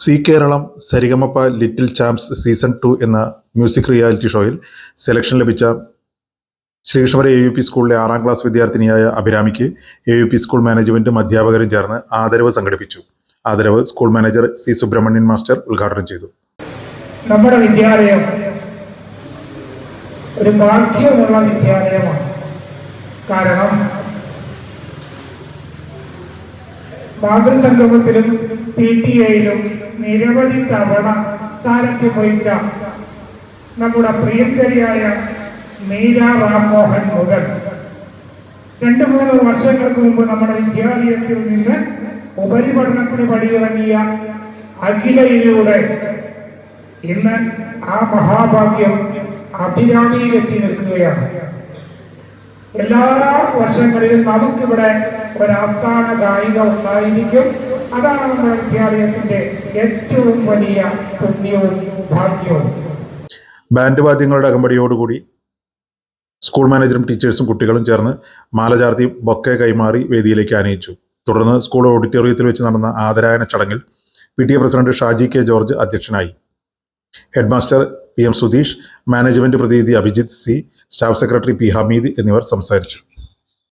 C Keralam Sarigamapa little ചാമ്പ്സ് season 2 എന്ന music reality ഷോയിൽ selection ലഭിച്ച ശ്രീകൃഷ്ണപുരം AUP സ്കൂളിലെ 6ാം ക്ലാസ് വിദ്യാർത്ഥിനിയായ അഭിരാമിക്ക് AUP സ്കൂൾ മാനേജ്മെന്റും അധ്യാപകരും ചേർന്ന് ആദരവ് സംഘടിപ്പിച്ചു. ആദരവ് school manager C Subramanian master ഉദ്ഘാടനം ചെയ്തു. നമ്മുടെ വിദ്യാലയം ഒരു ഭാഗ്യമുള്ള വിദ്യാലയമാണ്. കാരണം മാതൃസംഗമത്തിലും PTA-യിലും നിരവധി തവണ സാരഥ്യം വഹിച്ച നമ്മുടെ പ്രിയങ്കരിയായ മീര റാംമോഹൻ മുതൽ 2-3 വർഷങ്ങൾക്ക് മുമ്പ് നമ്മുടെ വിദ്യാലയത്തിൽ നിന്ന് ഉപരിപഠനത്തിന് പടിയിറങ്ങിയ അഖിലയിലൂടെ ഇന്ന് ആ മഹാഭാഗ്യം അഭിരാമിയിലെത്തി നിൽക്കുകയാണ്. എല്ലാ വർഷങ്ങളിലും നമുക്കിവിടെ ഒരാസ്ഥാന ഗായിക ഉണ്ടായിരിക്കും. അതാണ് നമ്മുടെ വിദ്യാലയത്തിന്റെ ഏറ്റവും വലിയ പുണ്യവും ഭാഗ്യവും. ബാൻഡ് വാദ്യങ്ങളുടെ അകമ്പടിയോടുകൂടി സ്കൂൾ മാനേജറും ടീച്ചേഴ്സും കുട്ടികളും ചേർന്ന് മാല ചാർത്തി ബൊക്കെ കൈമാറി വേദിയിലേക്ക് ആനയിച്ചു. തുടർന്ന് സ്കൂൾ ഓഡിറ്റോറിയത്തിൽ വെച്ച് നടന്ന ആദരായന ചടങ്ങിൽ PTA president Shaji K George അധ്യക്ഷനായി. Head master PM Sudheesh, management പ്രതിനിധി Abhijith C, staff secretary P Hameed എന്നിവർ സംസാരിച്ചു.